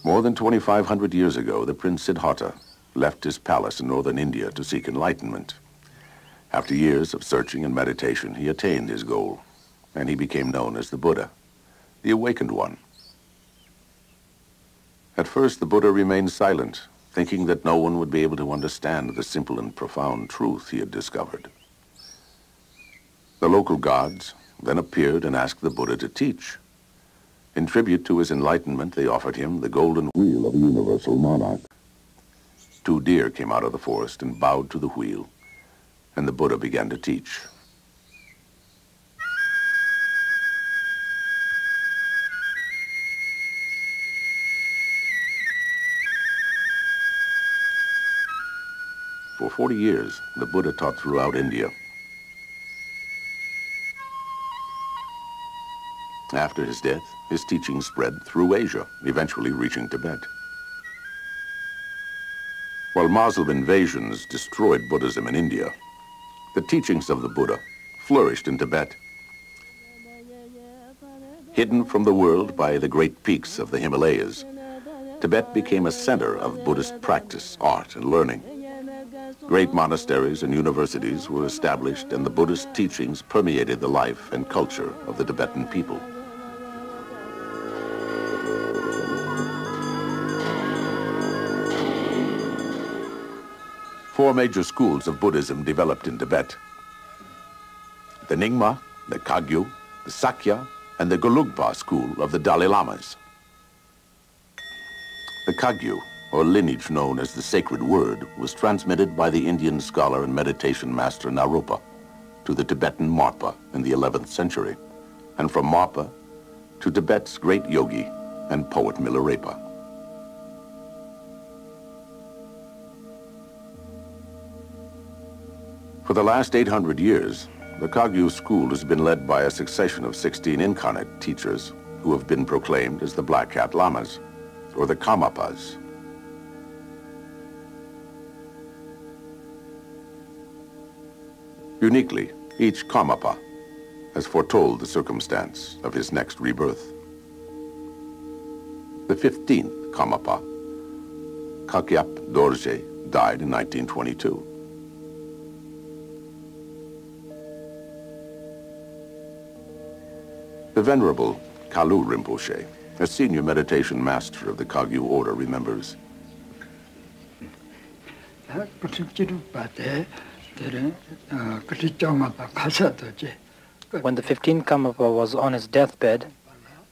More than 2,500 years ago, the Prince Siddhartha left his palace in northern India to seek enlightenment. After years of searching and meditation, he attained his goal, and he became known as the Buddha, the awakened one. At first, the Buddha remained silent, thinking that no one would be able to understand the simple and profound truth he had discovered. The local gods then appeared and asked the Buddha to teach. In tribute to his enlightenment, they offered him the golden wheel of a universal monarch. 2 deer came out of the forest and bowed to the wheel, and the Buddha began to teach. For 40 years, the Buddha taught throughout India. After his death, his teachings spread through Asia, eventually reaching Tibet. While Muslim invasions destroyed Buddhism in India, the teachings of the Buddha flourished in Tibet. Hidden from the world by the great peaks of the Himalayas, Tibet became a center of Buddhist practice, art, and learning. Great monasteries and universities were established, and the Buddhist teachings permeated the life and culture of the Tibetan people. Four major schools of Buddhism developed in Tibet: the Nyingma, the Kagyu, the Sakya, and the Gelugpa school of the Dalai Lamas. The Kagyu, or lineage known as the sacred word, was transmitted by the Indian scholar and meditation master Naropa to the Tibetan Marpa in the 11th century, and from Marpa to Tibet's great yogi and poet Milarepa. For the last 800 years, the Kagyu school has been led by a succession of 16 incarnate teachers who have been proclaimed as the Black Hat Lamas, or the Karmapas. Uniquely, each Karmapa has foretold the circumstance of his next rebirth. The 15th Karmapa, Rigpe Dordże, died in 1922. The Venerable Kalu Rinpoche, a senior meditation master of the Kagyu order, remembers. When the 15th Karmapa was on his deathbed,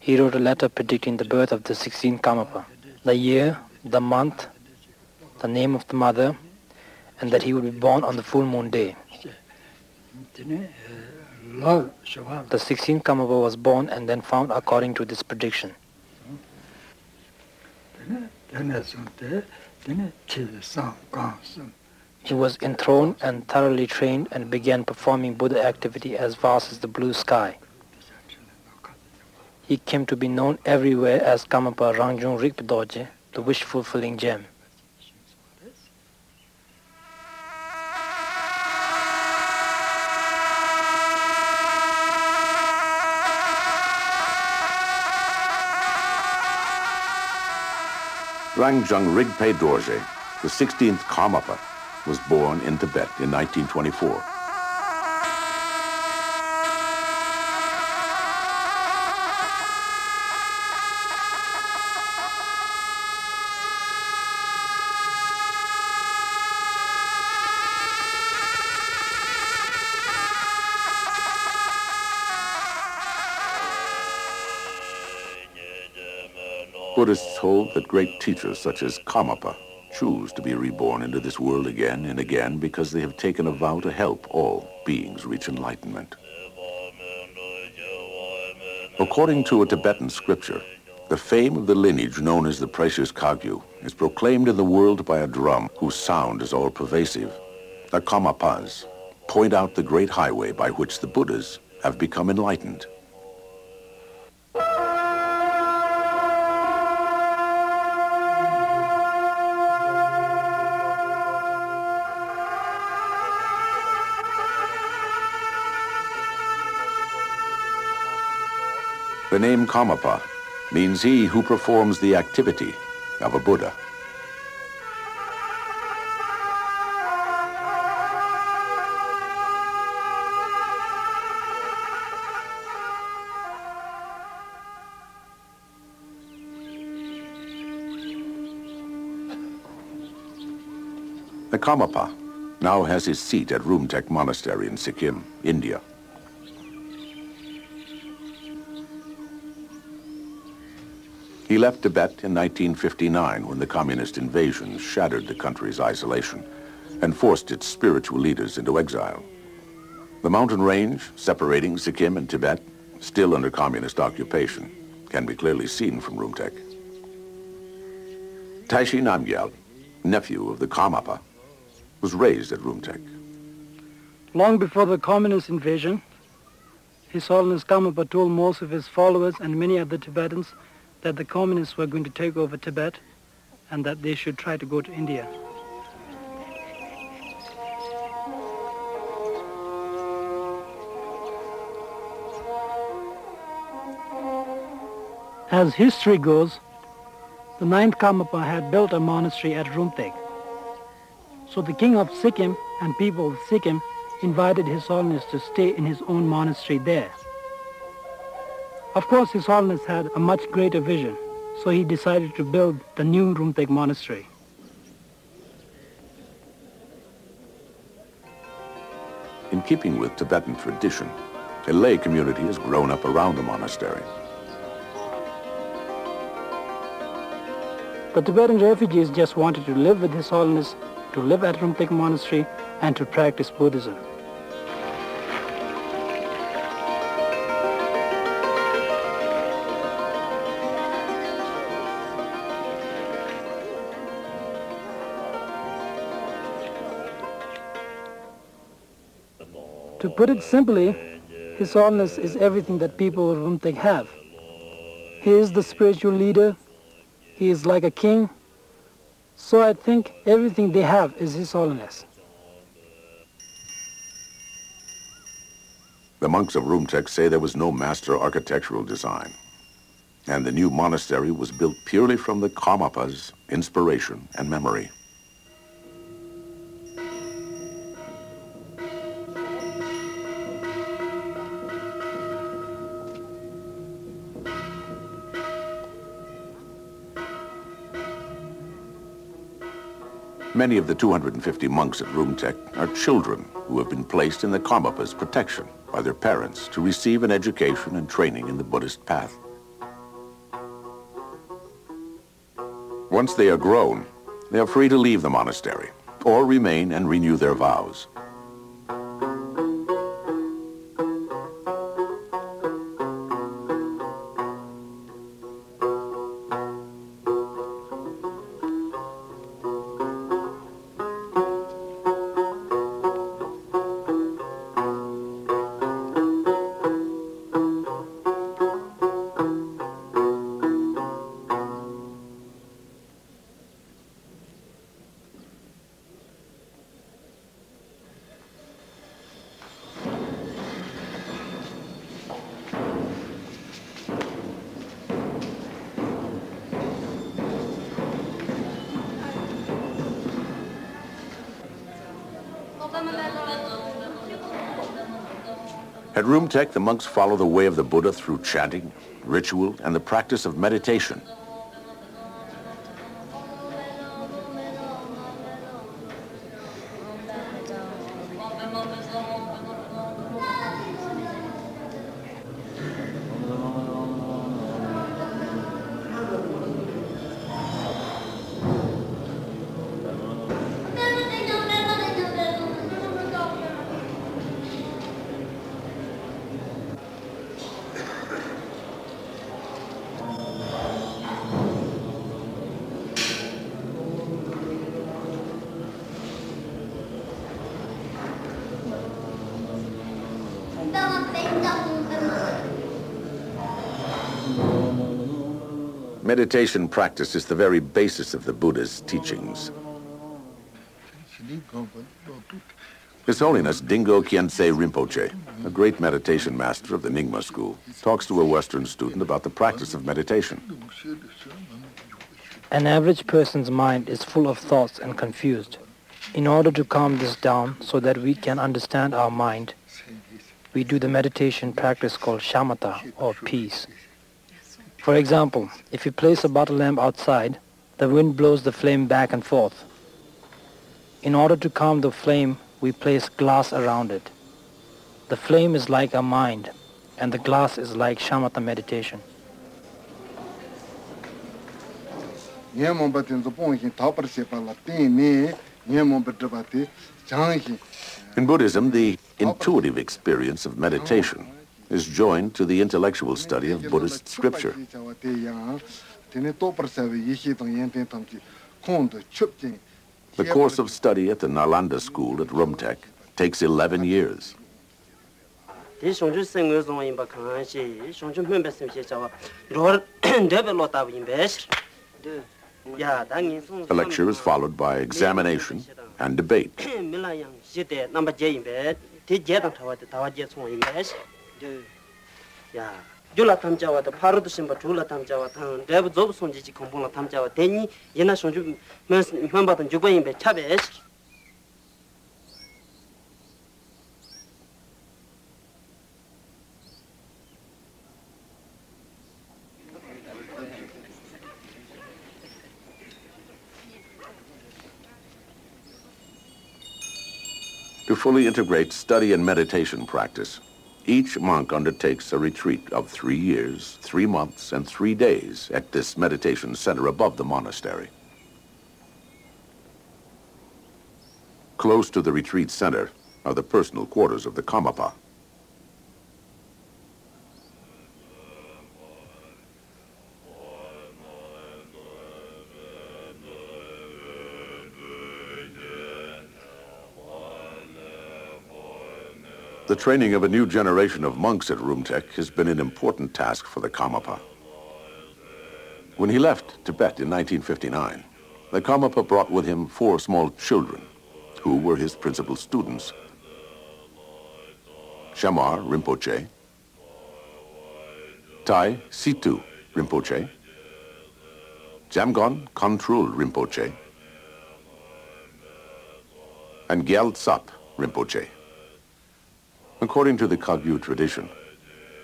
he wrote a letter predicting the birth of the 16th Karmapa, the year, the month, the name of the mother, and that he would be born on the full moon day. The 16th Karmapa was born and then found according to this prediction. He was enthroned and thoroughly trained and began performing Buddha activity as vast as the blue sky. He came to be known everywhere as Karmapa Rangdziung Rigpe Dordże, the wish-fulfilling gem. Rangdziung Rigpe Dordże, the 16th Karmapa, was born in Tibet in 1924. Buddhists hold that great teachers such as Karmapa choose to be reborn into this world again and again because they have taken a vow to help all beings reach enlightenment. According to a Tibetan scripture, the fame of the lineage known as the precious Kagyu is proclaimed in the world by a drum whose sound is all-pervasive. The Karmapas point out the great highway by which the Buddhas have become enlightened. The name Karmapa means he who performs the activity of a Buddha. The Karmapa now has his seat at Rumtek Monastery in Sikkim, India. He left Tibet in 1959 when the communist invasion shattered the country's isolation and forced its spiritual leaders into exile. The mountain range separating Sikkim and Tibet, still under communist occupation, can be clearly seen from Rumtek. Taishi Namgyal, nephew of the Karmapa, was raised at Rumtek. Long before the communist invasion, His Holiness Karmapa told most of his followers and many other Tibetans that the communists were going to take over Tibet and that they should try to go to India. As history goes, the ninth Karmapa had built a monastery at Rumtek. So the king of Sikkim and people of Sikkim invited His Holiness to stay in his own monastery there. Of course, His Holiness had a much greater vision, so he decided to build the new Rumtek monastery. In keeping with Tibetan tradition, a lay community has grown up around the monastery. The Tibetan refugees just wanted to live with His Holiness, to live at Rumtek Monastery, and to practice Buddhism. To put it simply, His Holiness is everything that people of Rumtek have. He is the spiritual leader. He is like a king. So I think everything they have is His Holiness. The monks of Rumtek say there was no master architectural design, and the new monastery was built purely from the Karmapa's inspiration and memory. Many of the 250 monks at Rumtek are children who have been placed in the Karmapa's protection by their parents to receive an education and training in the Buddhist path. Once they are grown, they are free to leave the monastery or remain and renew their vows. At Rumtek, the monks follow the way of the Buddha through chanting, ritual, and the practice of meditation. Meditation practice is the very basis of the Buddha's teachings. His Holiness Dingo Khyentse Rinpoche, a great meditation master of the Nyingma school, talks to a Western student about the practice of meditation. An average person's mind is full of thoughts and confused. In order to calm this down so that we can understand our mind, we do the meditation practice called shamatha, or peace. For example, if you place a bottle lamp outside, the wind blows the flame back and forth. In order to calm the flame, we place glass around it. The flame is like our mind, and the glass is like shamatha meditation. In Buddhism, the intuitive experience of meditation is joined to the intellectual study of Buddhist scripture. The course of study at the Nalanda school at Rumtek takes 11 years. The lecture is followed by examination and debate. To fully integrate study and meditation practice, each monk undertakes a retreat of 3 years, 3 months, and 3 days at this meditation center above the monastery. Close to the retreat center are the personal quarters of the Karmapa. The training of a new generation of monks at Rumtek has been an important task for the Karmapa. When he left Tibet in 1959, the Karmapa brought with him 4 small children, who were his principal students. Shamar Rinpoche, Tai Situ Rinpoche, Jamgon Kontrul Rinpoche, and Gyalwa Rinpoche. According to the Kagyu tradition,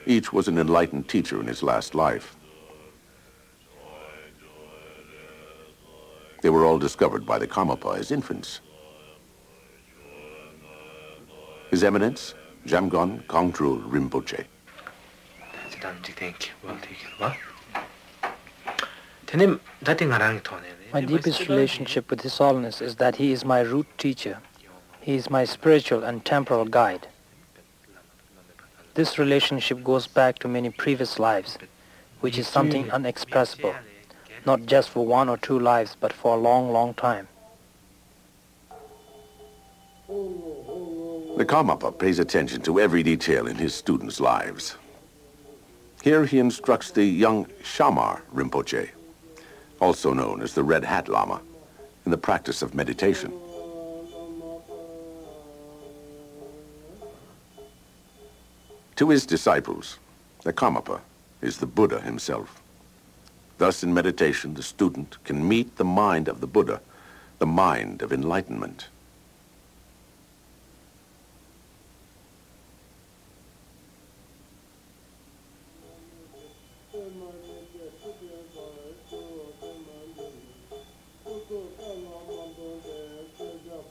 each was an enlightened teacher in his last life. They were all discovered by the Karmapa as infants. His Eminence, Jamgon Kongtrul Rinpoche. My deepest relationship with His Holiness is that he is my root teacher. He is my spiritual and temporal guide. This relationship goes back to many previous lives, which is something unexpressible, not just for 1 or 2 lives, but for a long, long time. The Karmapa pays attention to every detail in his students' lives. Here he instructs the young Shamar Rinpoche, also known as the Red Hat Lama, in the practice of meditation. To his disciples, the Karmapa is the Buddha himself. Thus, in meditation, the student can meet the mind of the Buddha, the mind of enlightenment.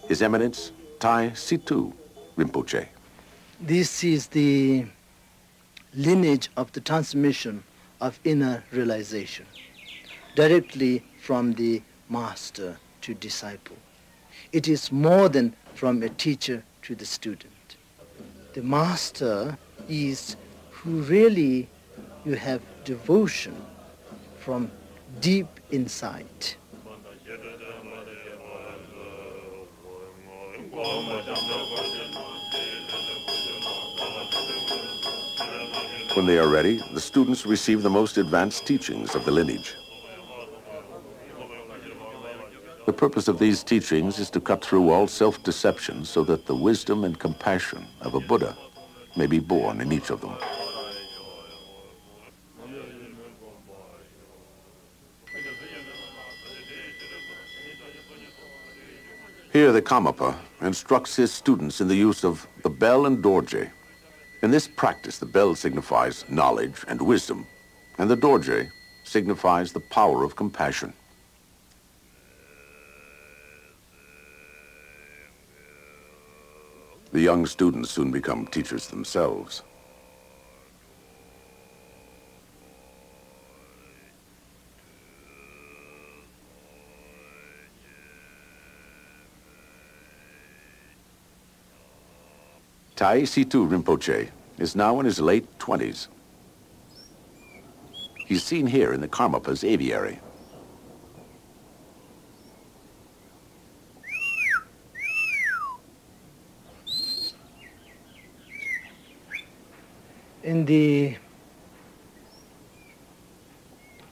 His Eminence, Tai Situ Rinpoche. This is the lineage of the transmission of inner realization, directly from the master to disciple. It is more than from a teacher to the student. The master is who really you have devotion from deep inside. When they are ready, the students receive the most advanced teachings of the lineage. The purpose of these teachings is to cut through all self-deception so that the wisdom and compassion of a Buddha may be born in each of them. Here, the Karmapa instructs his students in the use of the bell and Dordże. In this practice, the bell signifies knowledge and wisdom, and the Dordże signifies the power of compassion. The young students soon become teachers themselves. Tai Situ Rinpoche is now in his late 20s. He's seen here in the Karmapa's aviary. In the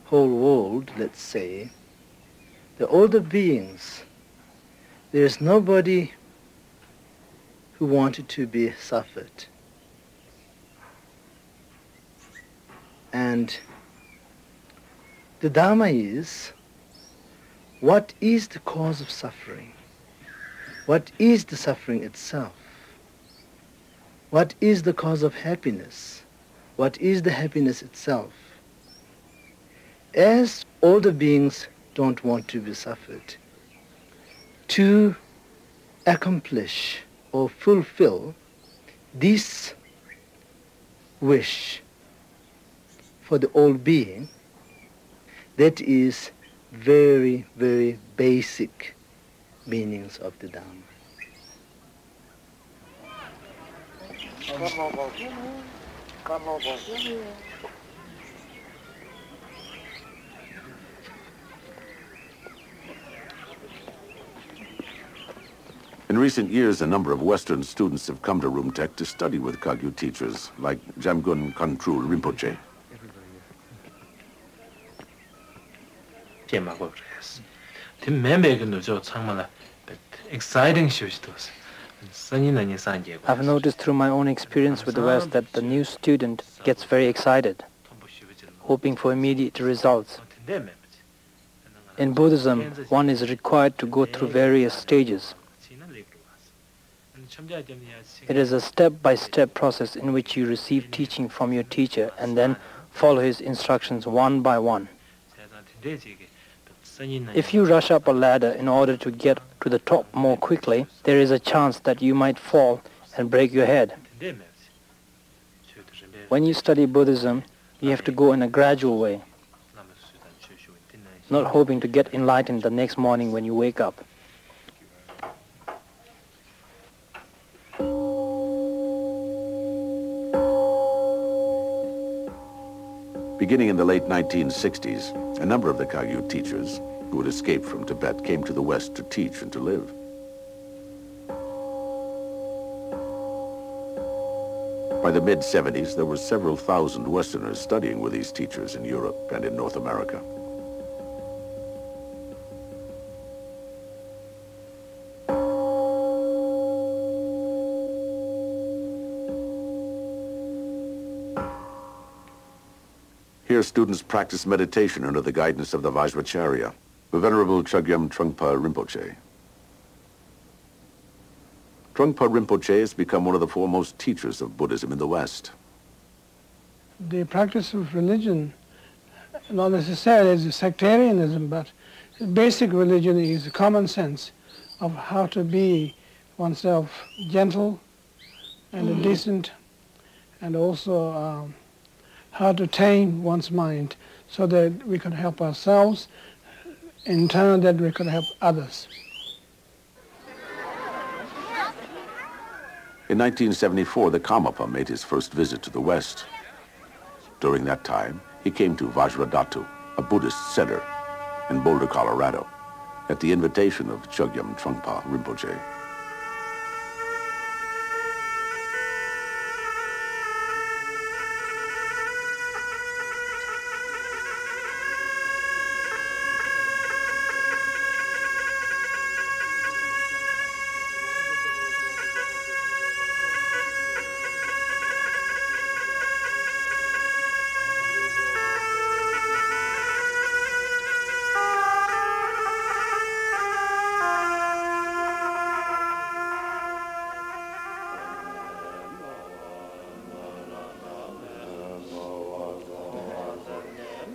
whole world, let's say, the older beings, there is nobody who wanted to be suffered. And the Dharma is, what is the cause of suffering? What is the suffering itself? What is the cause of happiness? What is the happiness itself? As older beings don't want to be suffered, to accomplish or fulfill this wish for the old being, that is very, very basic meanings of the Dharma. In recent years, a number of Western students have come to Rumtek to study with Kagyu teachers like Jamgun Khantrul Rinpoche. I've noticed through my own experience with the West that the new student gets very excited, hoping for immediate results. In Buddhism, one is required to go through various stages. It is a step-by-step process in which you receive teaching from your teacher and then follow his instructions one by one. If you rush up a ladder in order to get to the top more quickly, there is a chance that you might fall and break your head. When you study Buddhism, you have to go in a gradual way, not hoping to get enlightened the next morning when you wake up. Beginning in the late 1960s, a number of the Kagyu teachers who had escaped from Tibet came to the West to teach and to live. By the mid-70s, there were several thousand Westerners studying with these teachers in Europe and in North America. Here, students practice meditation under the guidance of the Vajracharya, the Venerable Chogyam Trungpa Rinpoche. Trungpa Rinpoche has become one of the foremost teachers of Buddhism in the West. The practice of religion, not necessarily as a sectarianism, but basic religion is common sense of how to be oneself gentle and decent, and also how to tame one's mind so that we can help ourselves, in turn that we can help others. In 1974, the Karmapa made his first visit to the West. During that time, he came to Vajradhatu, a Buddhist center in Boulder, Colorado, at the invitation of Chogyam Trungpa Rinpoche.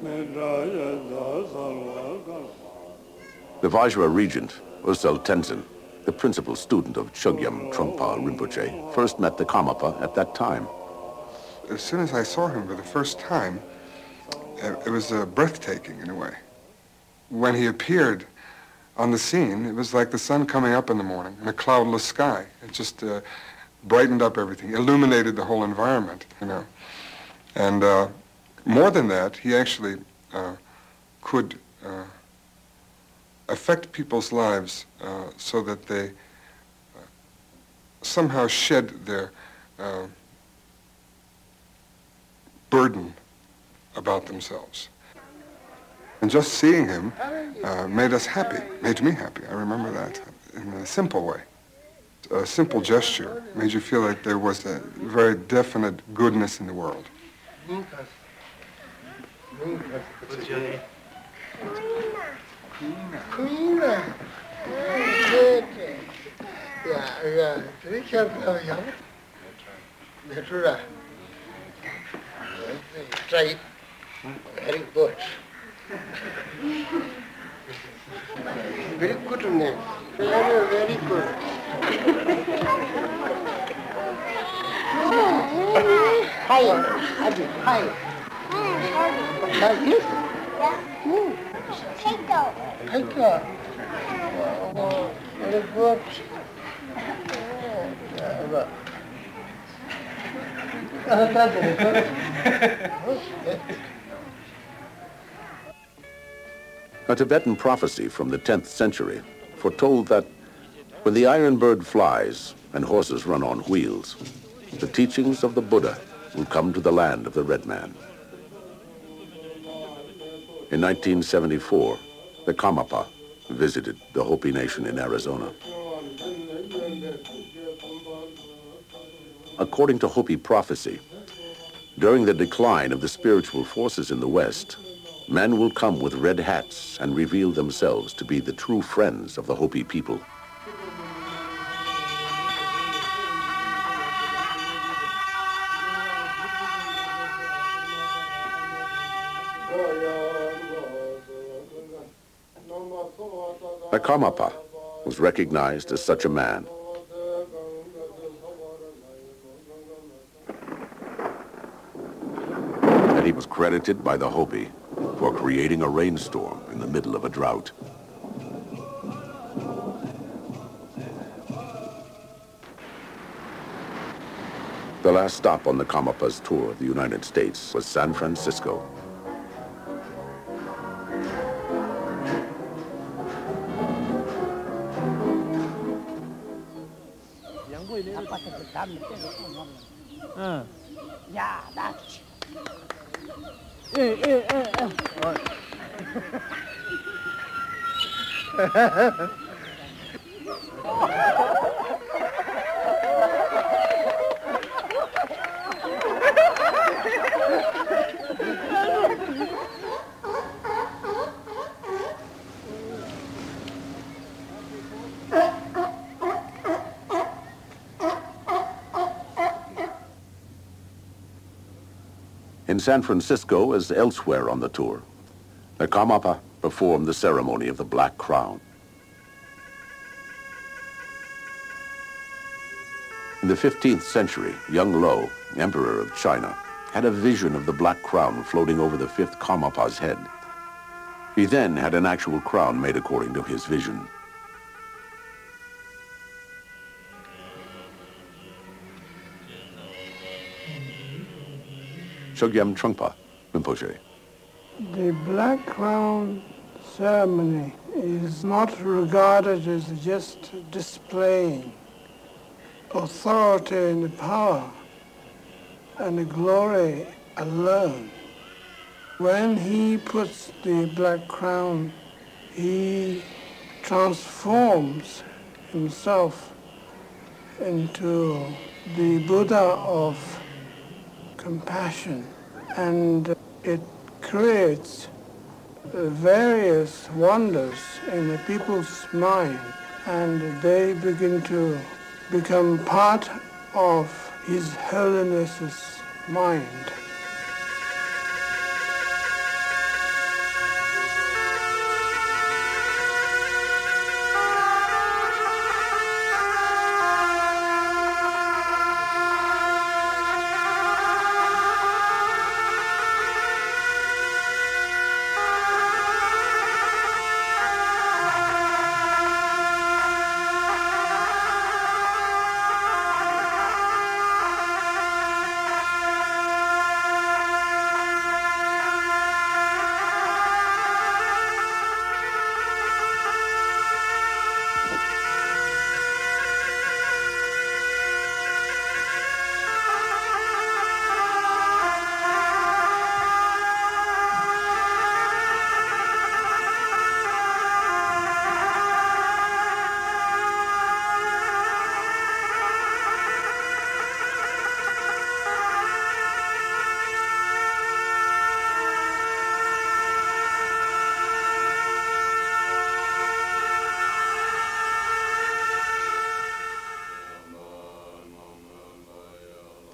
The Vajra regent, Ursel Tenzin, the principal student of Chogyam Trungpa Rinpoche, first met the Karmapa at that time. As soon as I saw him for the first time, it was breathtaking in a way. When he appeared on the scene, it was like the sun coming up in the morning in a cloudless sky. It just brightened up everything, illuminated the whole environment, you know. And more than that, he actually could affect people's lives so that they somehow shed their burden about themselves. And just seeing him made us happy, made me happy. I remember that in a simple way. A simple gesture made you feel like there was a very definite goodness in the world. Very good. Very good name. Very good. Hi, Adi, hi. Like this? Take care. Very good. A Tibetan prophecy from the 10th century foretold that when the iron bird flies and horses run on wheels, the teachings of the Buddha will come to the land of the red man. In 1974, the Karmapa visited the Hopi Nation in Arizona. According to Hopi prophecy, during the decline of the spiritual forces in the West, men will come with red hats and reveal themselves to be the true friends of the Hopi people. The Karmapa was recognized as such a man. And he was credited by the Hopi for creating a rainstorm in the middle of a drought. The last stop on the Karmapa's tour of the United States was San Francisco. In San Francisco, as elsewhere on the tour, the Karmapa performed the ceremony of the Black Crown. In the 15th century, young Lo, emperor of China, had a vision of the Black Crown floating over the 5th Karmapa's head. He then had an actual crown made according to his vision. Chogyam Trungpa Rinpoche. The Black Crown ceremony is not regarded as just displaying authority and power and the glory alone. When he puts the Black Crown, he transforms himself into the Buddha of compassion, and it creates various wonders in the people's mind, and they begin to become part of His Holiness's mind.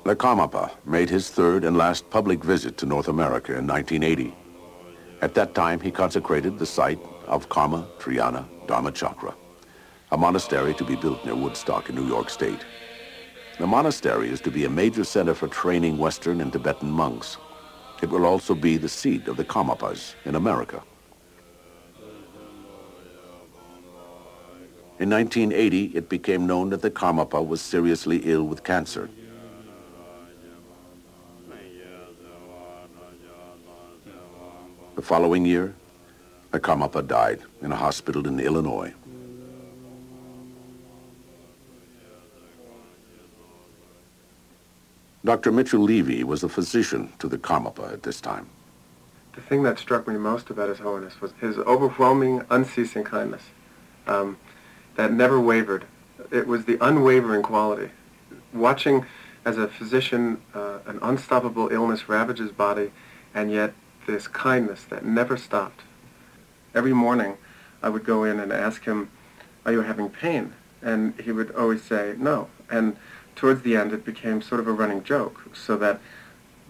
The Karmapa made his third and last public visit to North America in 1980. At that time, he consecrated the site of Karma Triyana Dharma Chakra, a monastery to be built near Woodstock in New York State. The monastery is to be a major center for training Western and Tibetan monks. It will also be the seat of the Karmapas in America. In 1980, it became known that the Karmapa was seriously ill with cancer. The following year, the Karmapa died in a hospital in Illinois. Dr. Mitchell Levy was a physician to the Karmapa at this time. The thing that struck me most about His Holiness was his overwhelming, unceasing kindness that never wavered. It was the unwavering quality. Watching, as a physician, an unstoppable illness ravage his body, and yet this kindness that never stopped. Every morning, I would go in and ask him, "Are you having pain?" And he would always say, "No." And towards the end, it became sort of a running joke, so that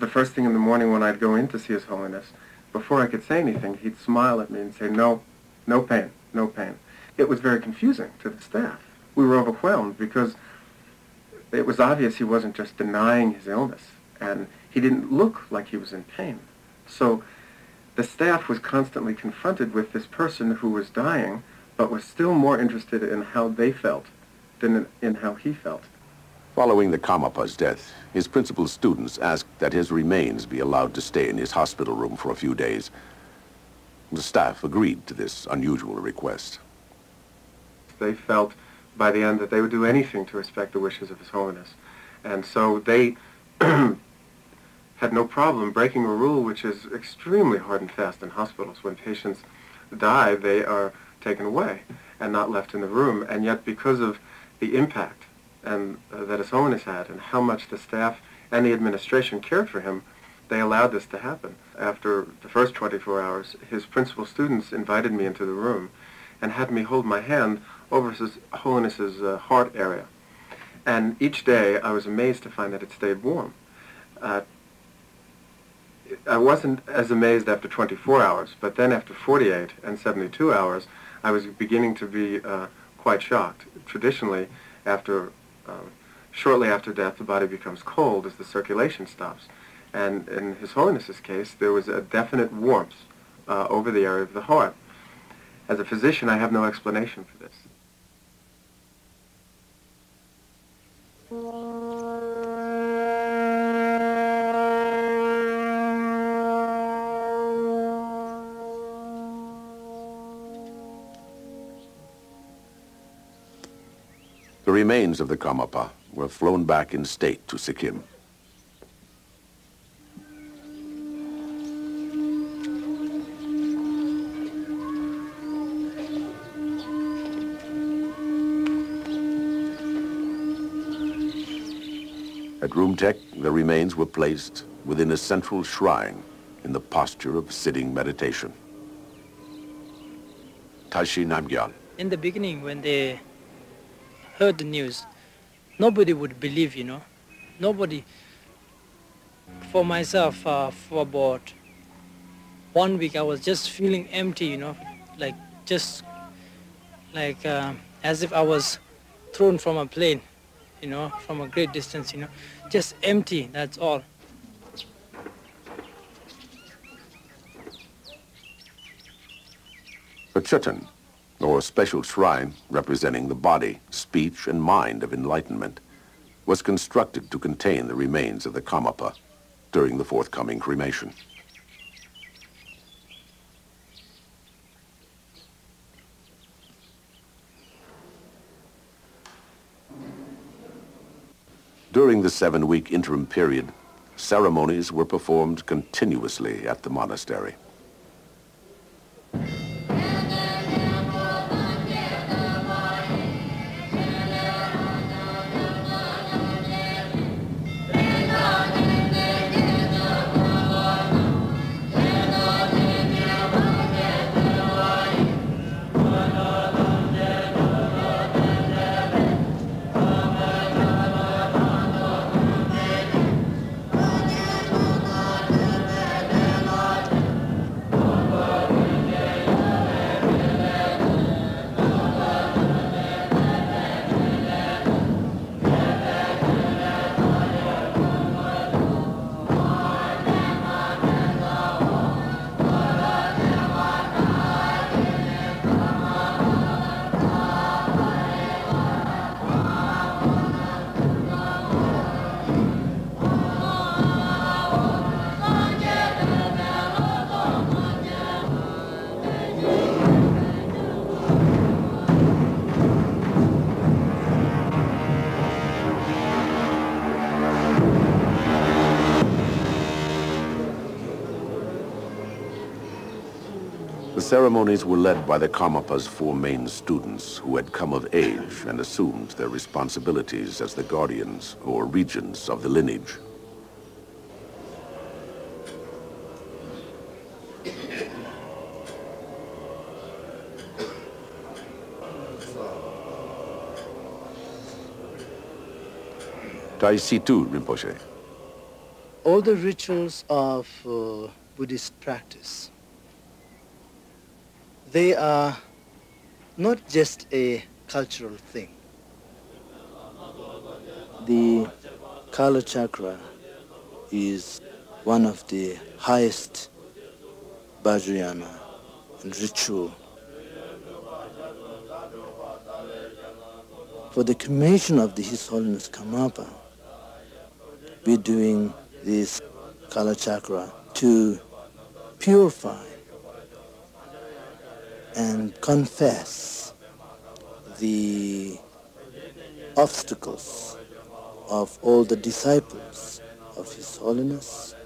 the first thing in the morning when I'd go in to see His Holiness, before I could say anything, he'd smile at me and say, "No, no pain, no pain." It was very confusing to the staff. We were overwhelmed because it was obvious he wasn't just denying his illness, and he didn't look like he was in pain. So the staff was constantly confronted with this person who was dying, but was still more interested in how they felt than in how he felt. Following the Karmapa's death, his principal students asked that his remains be allowed to stay in his hospital room for a few days. The staff agreed to this unusual request. They felt by the end that they would do anything to respect the wishes of His Holiness. And so they had no problem breaking a rule which is extremely hard and fast in hospitals. When patients die, they are taken away and not left in the room. And yet, because of the impact and that His Holiness had and how much the staff and the administration cared for him, they allowed this to happen. After the first 24 hours, his principal students invited me into the room and had me hold my hand over His Holiness's heart area. And each day, I was amazed to find that it stayed warm. I wasn't as amazed after 24 hours, but then after 48 and 72 hours, I was beginning to be quite shocked. Traditionally, shortly after death, the body becomes cold as the circulation stops. And in His Holiness's case, there was a definite warmth over the area of the heart. As a physician, I have no explanation for this. The remains of the Karmapa were flown back in state to Sikkim. At Rumtek, the remains were placed within a central shrine in the posture of sitting meditation. Tashi Namgyal. In the beginning, when they heard the news, nobody would believe, Nobody. For myself, for about 1 week, I was just feeling empty, as if I was thrown from a plane, from a great distance, just empty, that's all. The Chitan, or special shrine representing the body, speech, and mind of enlightenment, was constructed to contain the remains of the Karmapa during the forthcoming cremation. During the 7-week interim period, ceremonies were performed continuously at the monastery. The ceremonies were led by the Karmapa's 4 main students who had come of age and assumed their responsibilities as the guardians or regents of the lineage. Taisitu Rinpoche. All the rituals of Buddhist practice, they are not just a cultural thing. The Kala Chakra is one of the highest Vajrayana and ritual. For the cremation of His Holiness Karmapa, we're doing this Kala Chakra to purify and confess the obstacles of all the disciples of His Holiness,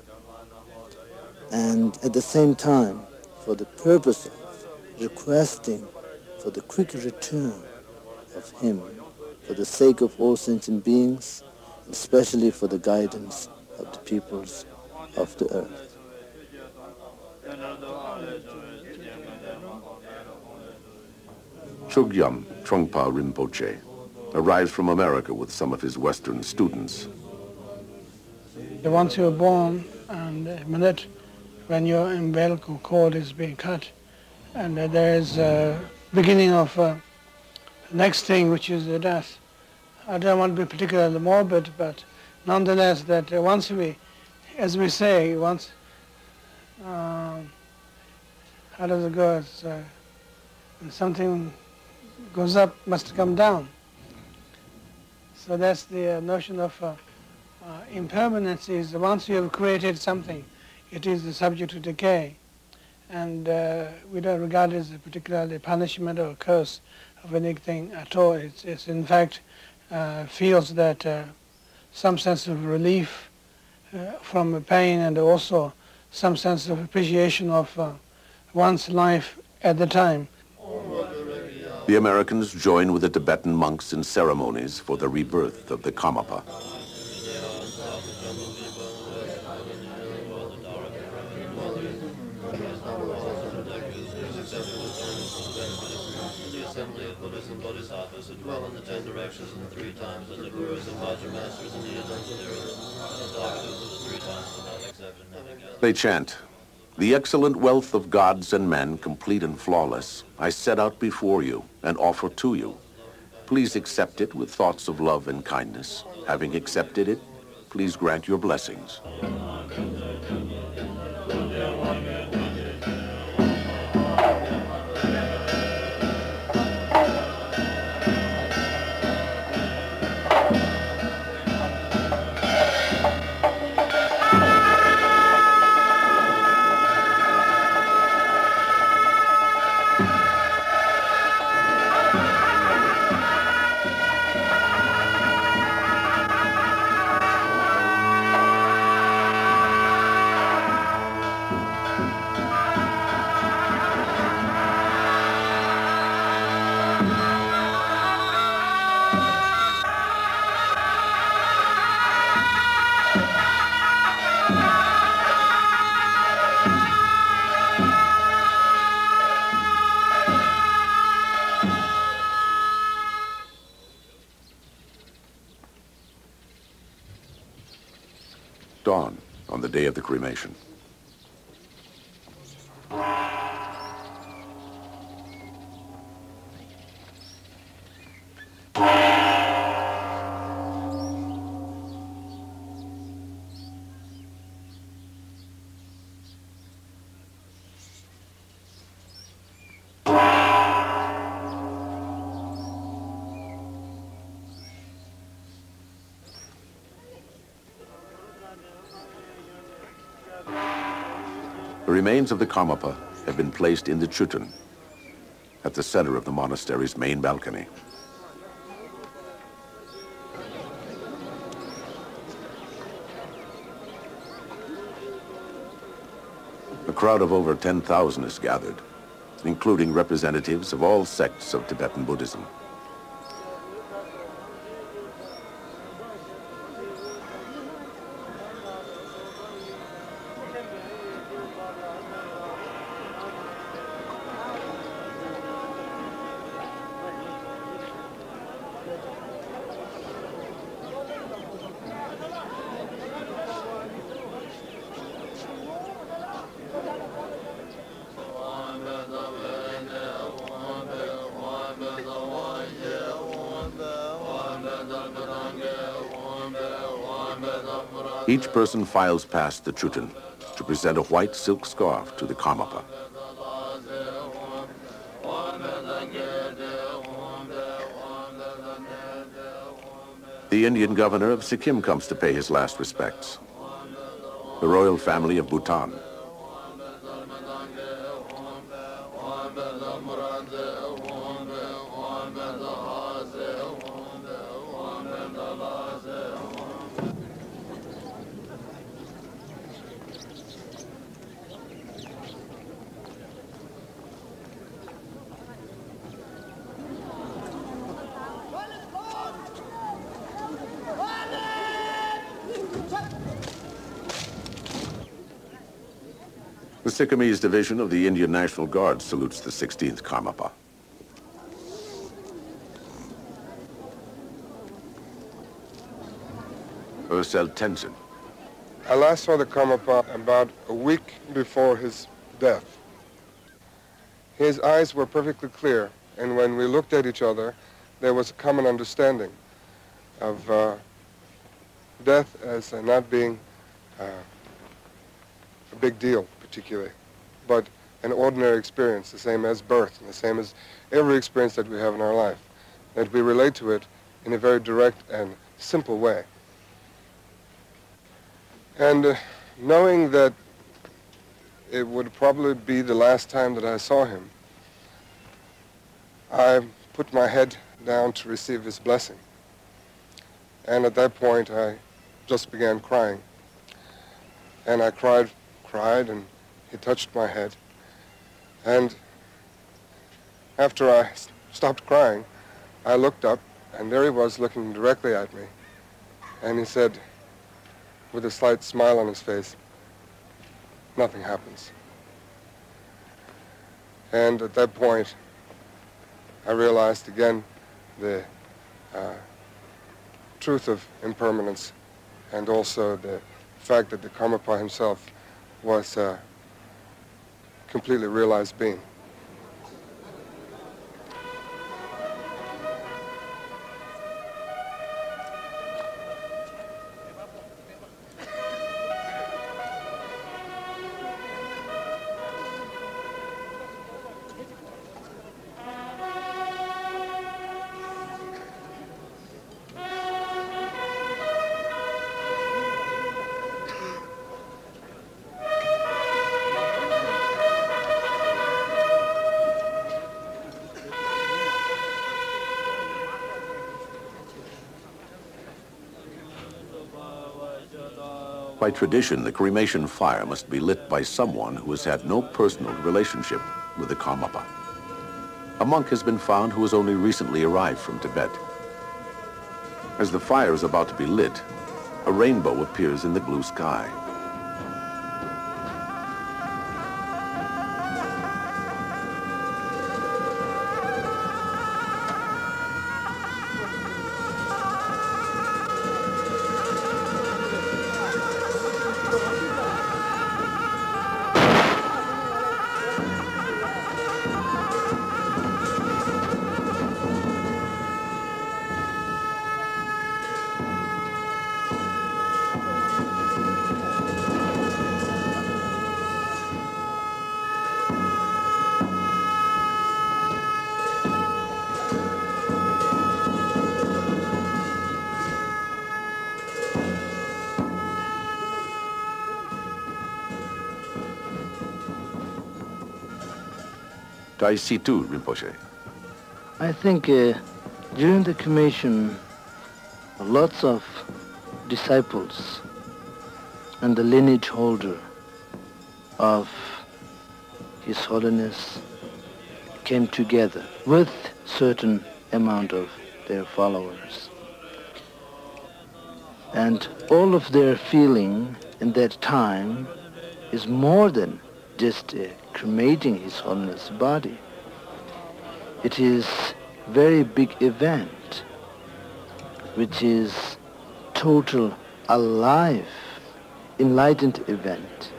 and at the same time for the purpose of requesting for the quick return of Him for the sake of all sentient beings, especially for the guidance of the peoples of the earth. Chogyam Trungpa Rinpoche arrives from America with some of his Western students. Once you're born, and the minute when your umbilical cord is being cut, and there is a beginning of next thing, which is the death. I don't want to be particularly morbid, but nonetheless, that once we, as we say, once, how does it go? It's, when something goes up, must come down. So that's the notion of impermanence. Is once you have created something, it is the subject to decay, and we don't regard it as a particularly punishment or curse of anything at all. It's in fact feels that some sense of relief from pain, and also some sense of appreciation of one's life at the time. The Americans join with the Tibetan monks in ceremonies for the rebirth of the Karmapa. They chant, "The excellent wealth of gods and men, complete and flawless, I set out before you and offer to you. Please accept it with thoughts of love and kindness. Having accepted it, please grant your blessings." Dawn on the day of the cremation. The remains of the Karmapa have been placed in the Chutan, at the center of the monastery's main balcony. A crowd of over 10,000 is gathered. including representatives of all sects of Tibetan Buddhism. Each person files past the Chutin to present a white silk scarf to the Karmapa. The Indian governor of Sikkim comes to pay his last respects. The royal family of Bhutan. The Sikkimese division of the Indian National Guard salutes the 16th Karmapa. Ursel Tenzin. I last saw the Karmapa about a week before his death. His eyes were perfectly clear, and when we looked at each other, there was a common understanding of death as not being a big deal, particularly, but an ordinary experience, the same as birth, and the same as every experience that we have in our life, that we relate to it in a very direct and simple way. And knowing that it would probably be the last time that I saw him, I put my head down to receive his blessing. And at that point, I just began crying. And I cried, and he touched my head. And after I stopped crying, I looked up, and there he was looking directly at me. And he said, with a slight smile on his face, "Nothing happens." And at that point, I realized again the truth of impermanence, and also the fact that the Karmapa himself was a completely realized being. By tradition, the cremation fire must be lit by someone who has had no personal relationship with the Karmapa. A monk has been found who has only recently arrived from Tibet. As the fire is about to be lit, a rainbow appears in the blue sky. Situ Rinpoche. I think during the cremation, lots of disciples and the lineage holder of His Holiness came together with certain amount of their followers. And all of their feeling in that time is more than just cremating His Holiness' body. It is a very big event, which is total, alive, enlightened event.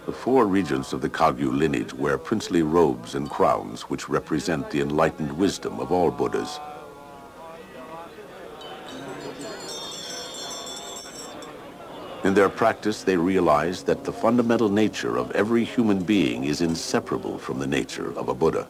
The four regents of the Kagyu lineage wear princely robes and crowns which represent the enlightened wisdom of all Buddhas. In their practice, they realize that the fundamental nature of every human being is inseparable from the nature of a Buddha.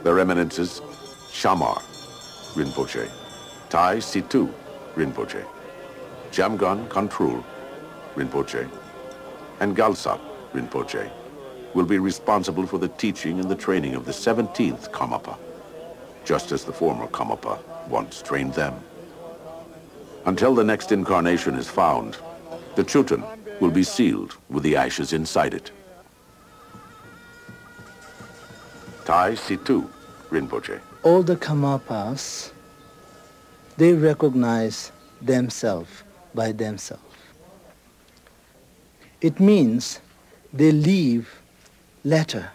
Their Eminences, Shamar Rinpoche, Tai Situ Rinpoche, Jamgon Kontrul Rinpoche, and Galsap Rinpoche will be responsible for the teaching and the training of the 17th Karmapa, just as the former Karmapa once trained them. Until the next incarnation is found, the Chutan will be sealed with the ashes inside it. Tai Situ Rinpoche. All the Karmapas, they recognize themselves by themselves. It means they leave letter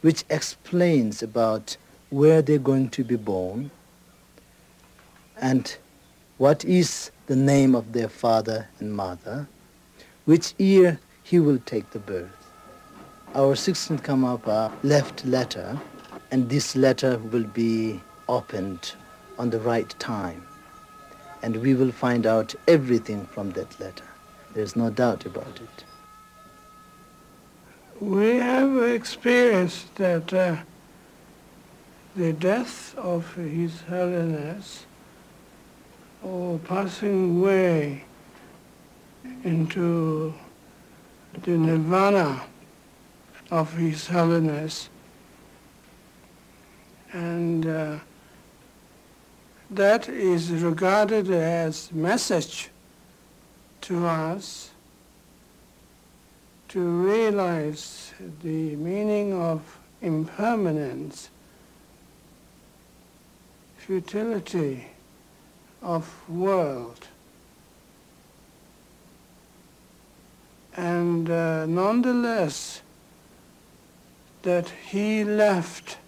which explains about where they're going to be born and what is the name of their father and mother, which year he will take the birth. Our 16th Karmapa left letter, and this letter will be opened on the right time, and we will find out everything from that letter. There's no doubt about it. We have experienced that the death of His Holiness, or passing away into the nirvana of His Holiness, and that is regarded as message to us to realize the meaning of impermanence, futility of world, and nonetheless that he left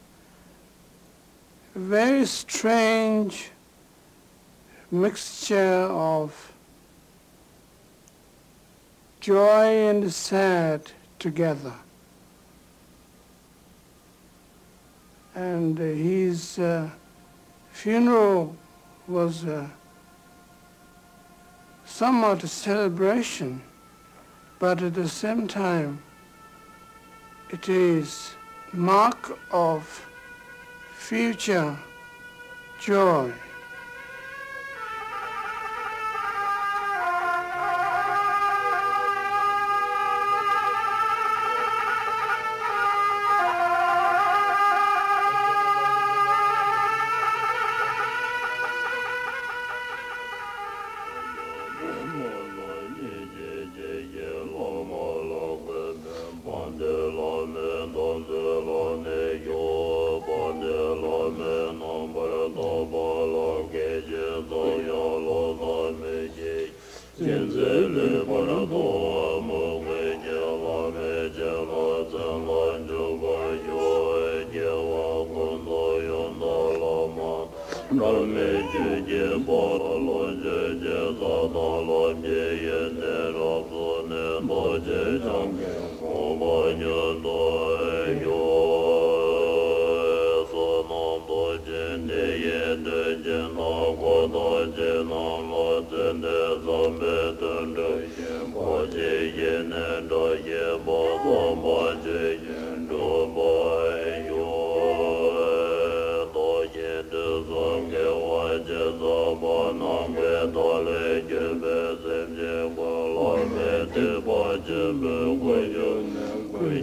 a very strange mixture of joy and sad together. And his funeral was somewhat a celebration, but at the same time it is mark of future joy.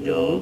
Yo